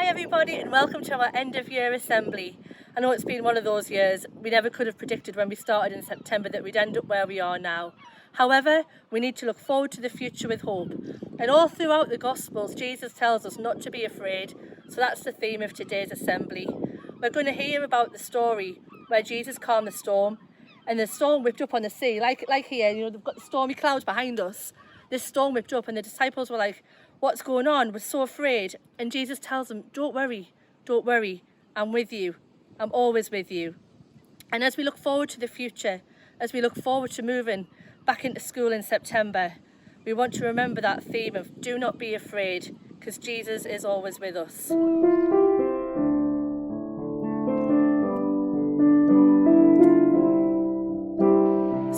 Hi everybody and welcome to our end of year assembly. I know it's been one of those years. We never could have predicted when we started in September that we'd end up where we are now. However, we need to look forward to the future with hope. And all throughout the Gospels, Jesus tells us not to be afraid. So that's the theme of today's assembly. We're going to hear about the story where Jesus calmed the storm and the storm whipped up on the sea. Like here, they've got the stormy clouds behind us. This storm whipped up and the disciples were like, what's going on? We're so afraid. And Jesus tells them, don't worry, I'm with you. I'm always with you. And as we look forward to the future, as we look forward to moving back into school in September, we want to remember that theme of do not be afraid, because Jesus is always with us.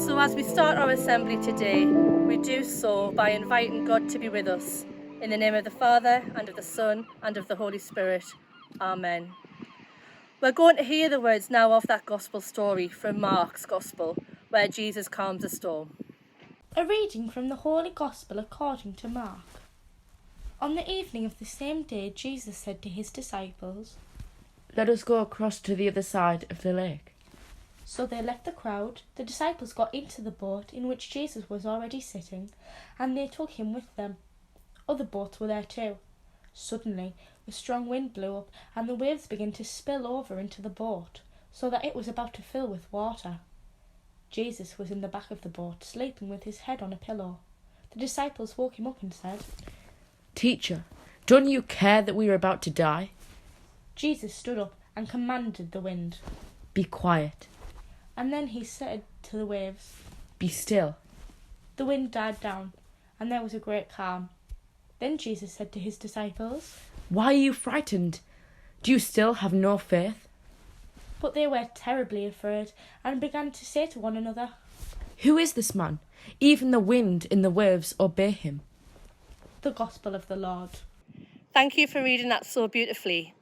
So as we start our assembly today, we do so by inviting God to be with us. In the name of the Father, and of the Son, and of the Holy Spirit. Amen. We're going to hear the words now of that Gospel story from Mark's Gospel, where Jesus calms the storm. A reading from the Holy Gospel according to Mark. On the evening of the same day, Jesus said to his disciples, "Let us go across to the other side of the lake." So they left the crowd. The disciples got into the boat in which Jesus was already sitting, and they took him with them. Other boats were there too. Suddenly, a strong wind blew up, and the waves began to spill over into the boat, so that it was about to fill with water. Jesus was in the back of the boat, sleeping with his head on a pillow. The disciples woke him up and said, "Teacher, don't you care that we are about to die?" Jesus stood up and commanded the wind. "Be quiet. And then he said to the waves, Be still." The wind died down, and there was a great calm. Then Jesus said to his disciples, "Why are you frightened? Do you still have no faith?" But they were terribly afraid and began to say to one another, "Who is this man? Even the wind and the waves obey him." The Gospel of the Lord. Thank you for reading that so beautifully.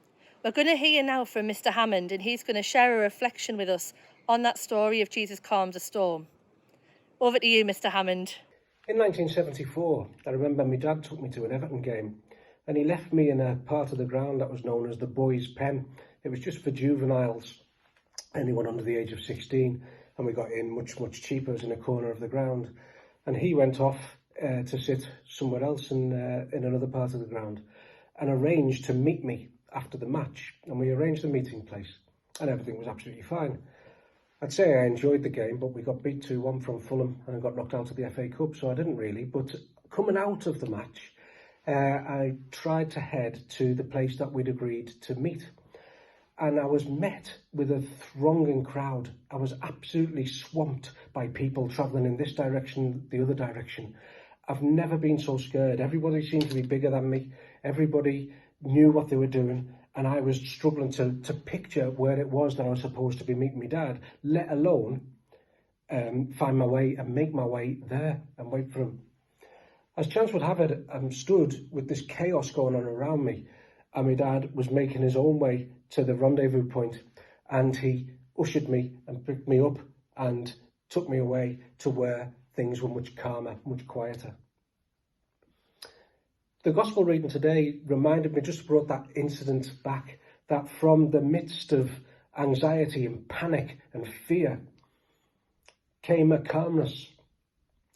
We're going to hear now from Mr. Hammond, and he's going to share a reflection with us on that story of Jesus calms a storm. Over to you, Mr. Hammond. In 1974, I remember my dad took me to an Everton game and he left me in a part of the ground that was known as the boys' pen. It was just for juveniles, anyone under the age of 16, and we got in much cheaper. It was in a corner of the ground. And he went off to sit somewhere else in another part of the ground and arranged to meet me after the match. And we arranged a meeting place and everything was absolutely fine. I'd say I enjoyed the game, but we got beat 2-1 from Fulham and got knocked out of the FA Cup, so I didn't really. But coming out of the match, I tried to head to the place that we'd agreed to meet. And I was met with a thronging crowd. I was absolutely swamped by people travelling in this direction, the other direction. I've never been so scared. Everybody seemed to be bigger than me. Everybody knew what they were doing. And I was struggling to picture where it was that I was supposed to be meeting my dad, let alone find my way and make my way there and wait for him. As chance would have it, I'm stood with this chaos going on around me, and my dad was making his own way to the rendezvous point, and he ushered me and picked me up and took me away to where things were much calmer, much quieter. The Gospel reading today reminded me, just brought that incident back, that from the midst of anxiety and panic and fear came a calmness.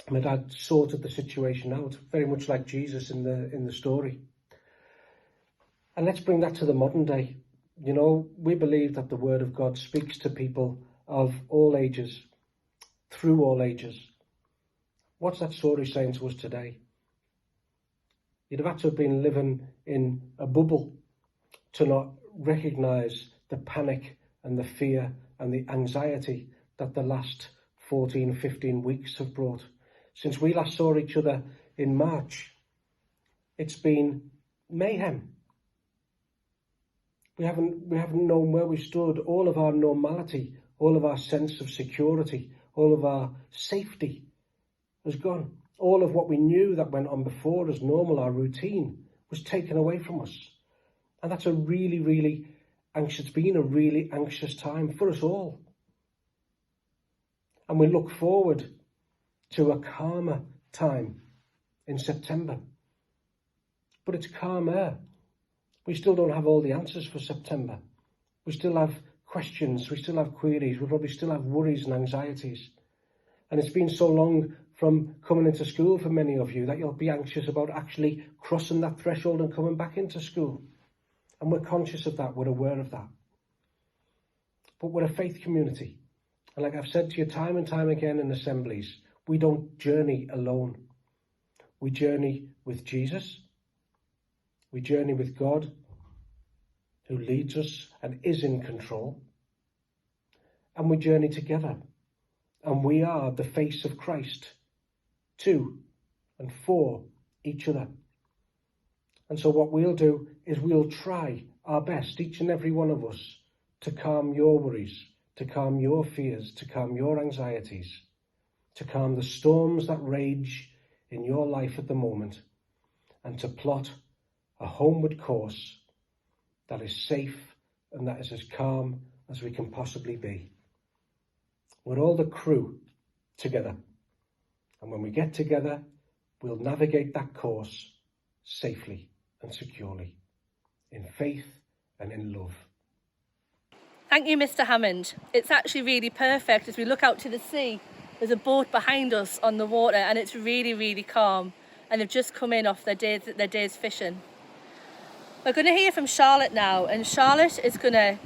My dad sorted the situation out, very much like Jesus in the story. And let's bring that to the modern day. You know, we believe that the Word of God speaks to people of all ages, through all ages. What's that story saying to us today? You'd have had to have been living in a bubble to not recognise the panic and the fear and the anxiety that the last 14, 15 weeks have brought. Since we last saw each other in March, it's been mayhem. We haven't known where we stood. All of our normality, all of our sense of security, all of our safety has gone. All of what we knew that went on before as normal, our routine, was taken away from us. And that's a really anxious, it's been a really anxious time for us all. And we look forward to a calmer time in September. But it's calmer We still don't have all the answers for September. We still have questions, we still have queries, we probably still have worries and anxieties. And it's been so long from coming into school for many of you that you'll be anxious about actually crossing that threshold and coming back into school. And we're conscious of that, we're aware of that. But we're a faith community. And like I've said to you time and time again in assemblies, we don't journey alone. We journey with Jesus. We journey with God, who leads us and is in control. And we journey together. And we are the face of Christ to and for each other. And so what we'll do is we'll try our best, each and every one of us, to calm your worries, to calm your fears, to calm your anxieties, to calm the storms that rage in your life at the moment, and to plot a homeward course that is safe and that is as calm as we can possibly be. We're all the crew together. And when we get together, we'll navigate that course safely and securely, in faith and in love. Thank you, Mr. Hammond. It's actually really perfect as we look out to the sea. There's a boat behind us on the water and it's really, really calm. And they've just come in off their day's fishing. We're going to hear from Charlotte now, and Charlotte is going to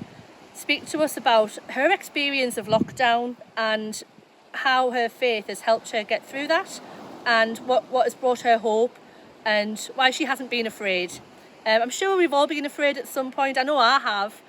speak to us about her experience of lockdown and how her faith has helped her get through that, and what has brought her hope and why she hasn't been afraid. I'm sure we've all been afraid at some point. I know I have.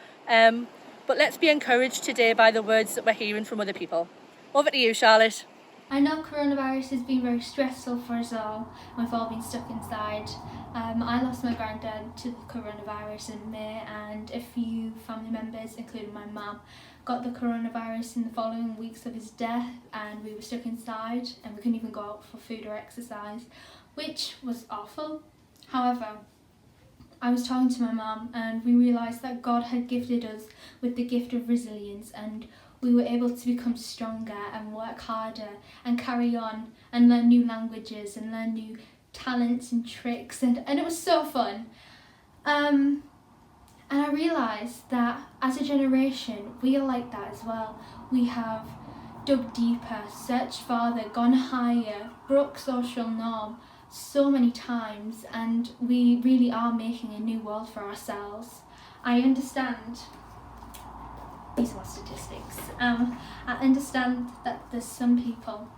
But let's be encouraged today by the words that we're hearing from other people. Over to you, Charlotte. I know coronavirus has been very stressful for us all. We've all been stuck inside. I lost my granddad to the coronavirus in May, and a few family members, including my mum, got the coronavirus in the following weeks of his death, and we were stuck inside and we couldn't even go out for food or exercise, which was awful. However, I was talking to my mum and we realised that God had gifted us with the gift of resilience, and we were able to become stronger and work harder and carry on and learn new languages and learn new talents and tricks, and it was so fun. And I realised that as a generation we are like that as well. We have dug deeper, searched farther, gone higher, broke social norm so many times, and we really are making a new world for ourselves. I understand, these are statistics, I understand that there's some people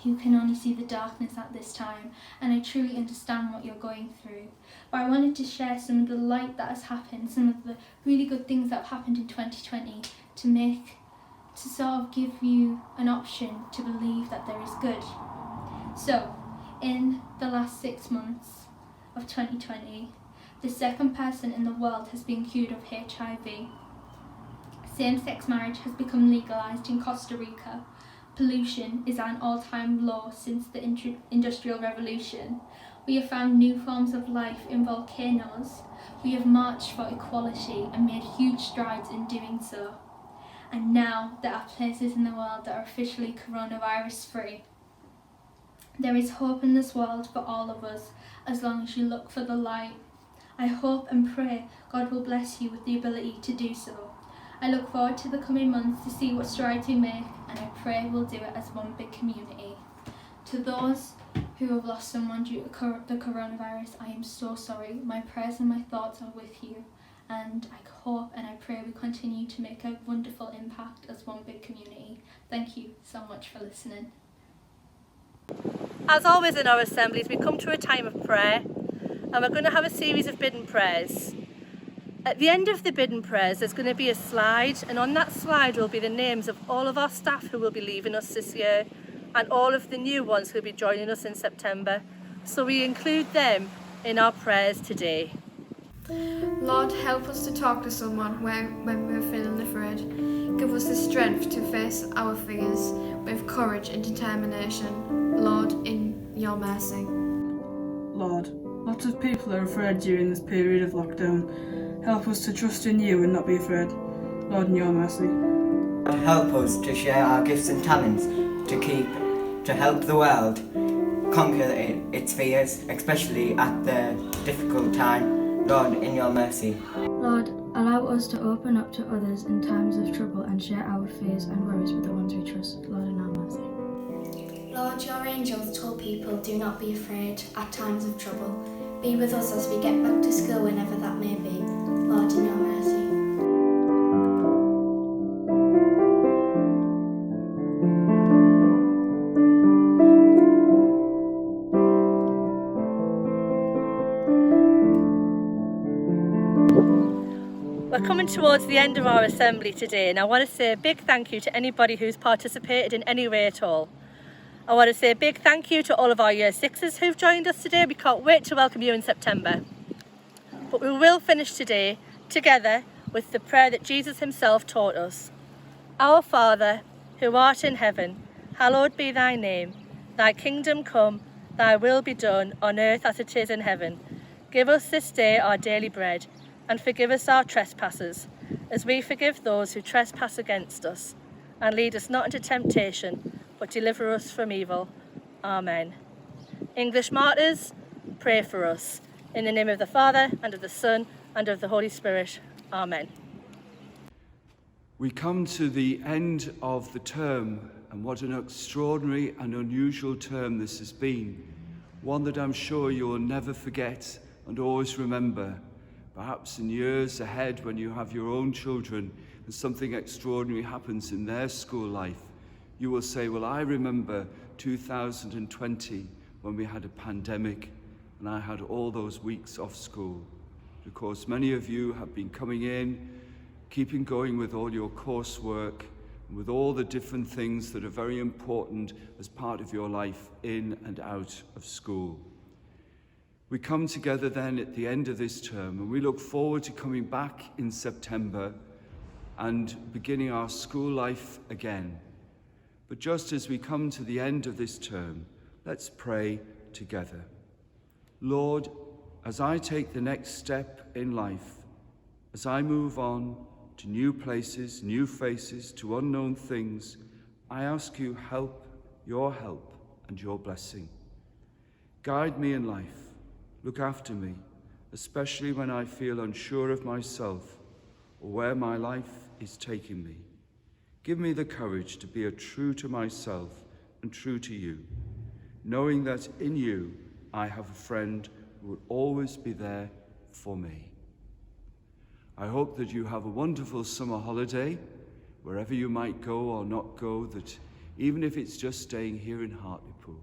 who can only see the darkness at this time, and I truly understand what you're going through. But I wanted to share some of the light that has happened, some of the really good things that have happened in 2020 to sort of give you an option to believe that there is good. So, in the last 6 months of 2020, the second person in the world has been cured of HIV. Same-sex marriage has become legalised in Costa Rica. Pollution is at an all-time low since the Industrial Revolution. We have found new forms of life in volcanoes. We have marched for equality and made huge strides in doing so. And now there are places in the world that are officially coronavirus-free. There is hope in this world for all of us, as long as you look for the light. I hope and pray God will bless you with the ability to do so. I look forward to the coming months to see what strides we make, and I pray we'll do it as one big community. To those who have lost someone due to the coronavirus, I am so sorry. My prayers and my thoughts are with you, and I hope and I pray we continue to make a wonderful impact as one big community. Thank you so much for listening. As always in our assemblies, we come to a time of prayer, and we're going to have a series of bidden prayers. At the end of the bidden prayers, there's going to be a slide, and on that slide will be the names of all of our staff who will be leaving us this year, and all of the new ones who will be joining us in September. So we include them in our prayers today. Lord, help us to talk to someone when we're feeling afraid. Give us the strength to face our fears with courage and determination, Lord, in your mercy. Lord, lots of people are afraid during this period of lockdown. Help us to trust in you and not be afraid, Lord, in your mercy. Help us to share our gifts and talents to help the world conquer its fears, especially at the difficult time Lord, in your mercy. Lord, allow us to open up to others in times of trouble and share our fears and worries with the ones we trust. Lord, in our mercy. Lord, your angels told people, do not be afraid at times of trouble. Be with us as we get back to school whenever that may be. Lord, in your mercy. We're coming towards the end of our assembly today, and I want to say a big thank you to anybody who's participated in any way at all. I want to say a big thank you to all of our Year 6s who've joined us today. We can't wait to welcome you in September. But we will finish today together with the prayer that Jesus himself taught us. Our Father, who art in heaven, hallowed be thy name. Thy kingdom come, thy will be done on earth as it is in heaven. Give us this day our daily bread, and forgive us our trespasses, as we forgive those who trespass against us. And lead us not into temptation, but deliver us from evil. Amen. English martyrs, pray for us. In the name of the Father, and of the Son, and of the Holy Spirit. Amen. We come to the end of the term, and what an extraordinary and unusual term this has been. One that I'm sure you will never forget and always remember. Perhaps in years ahead, when you have your own children and something extraordinary happens in their school life, you will say, well, I remember 2020 when we had a pandemic and I had all those weeks off school. Of course, many of you have been coming in, keeping going with all your coursework and with all the different things that are very important as part of your life in and out of school. We come together then at the end of this term, and we look forward to coming back in September and beginning our school life again. But just as we come to the end of this term, let's pray together. Lord, as I take the next step in life, as I move on to new places, new faces, to unknown things, I ask you your help and your blessing. Guide me in life. Look after me, especially when I feel unsure of myself or where my life is taking me. Give me the courage to be true to myself and true to you, knowing that in you I have a friend who will always be there for me. I hope that you have a wonderful summer holiday, wherever you might go or not go, that even if it's just staying here in Hartlepool.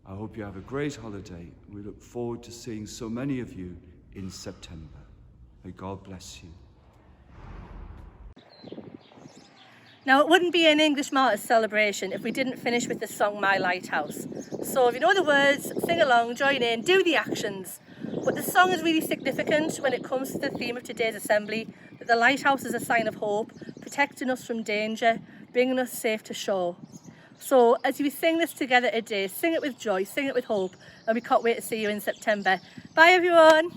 I hope you have a great holiday. We look forward to seeing so many of you in September. May God bless you. Now, it wouldn't be an English Martyrs celebration if we didn't finish with the song My Lighthouse. So if you know the words, sing along, join in, do the actions. But the song is really significant when it comes to the theme of today's assembly, that the lighthouse is a sign of hope, protecting us from danger, bringing us safe to shore. So as we sing this together today, sing it with joy, sing it with hope, and we can't wait to see you in September. Bye everyone.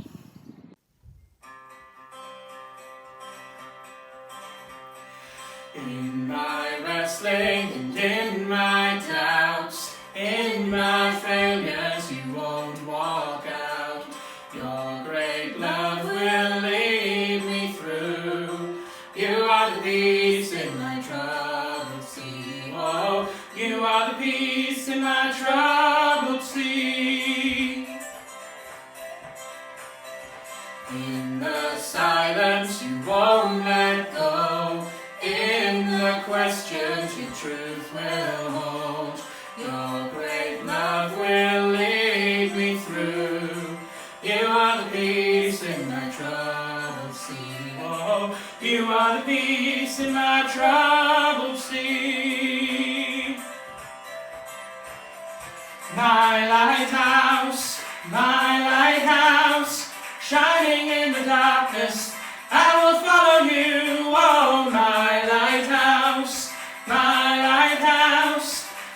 In my wrestling and in my doubts, in my failures you won't walk out. Your great love will lead me through. You are the peace in my troubled sea. Oh, you are the peace in my troubled sea. In the silence you won't let go. In the questions your truth will hold. Your great love will lead me through. You are the peace in my troubled sea. Oh, you are the peace in my troubled sea. My lighthouse, shining in the darkness, I will follow you. Oh, my lighthouse,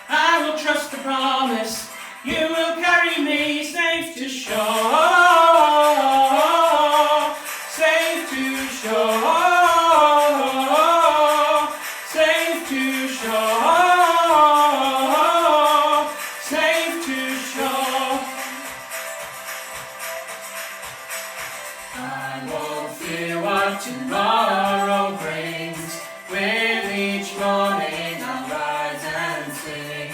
I will trust the promise. You will carry me safe to shore, safe to shore, safe to shore, safe to shore. fear what tomorrow brings. With each morning I'll rise and sing.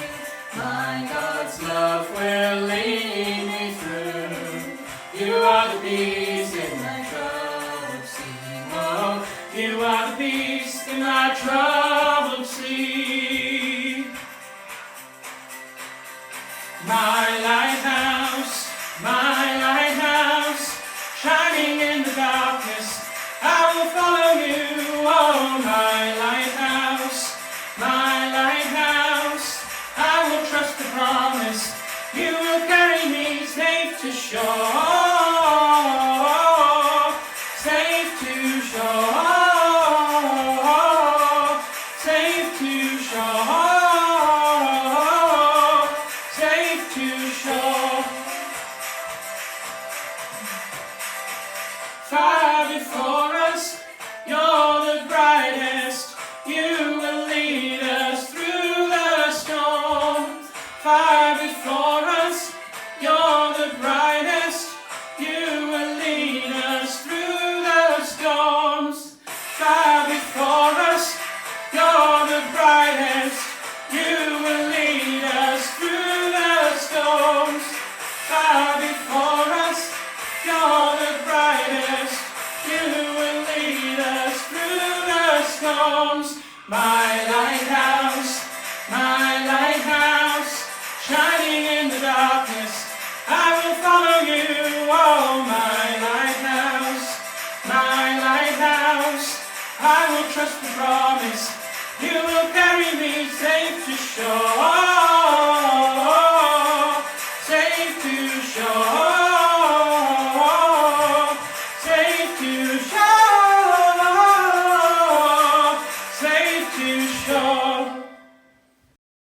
My God's love will lead me through. You are the peace in my troubled sea. Oh, you are the peace in my troubled sea. My lighthouse, shining in the darkness, I will follow you. Oh, my lighthouse, I will trust the promise. You will carry me safe to shore, safe to shore, safe to shore, safe to shore. Far before us, you're the brightest. You will lead us through the storm. Far before us, you're the brightest. You will lead us through the storms. Far before us, you're the brightest. You will lead us through the storms. Far before us, you're the brightest. You will lead us through the storms. My lighthouse, shining in the darkness, I will follow you. Oh, my lighthouse, I will trust the promise. You will carry me safe to shore, safe to shore, safe to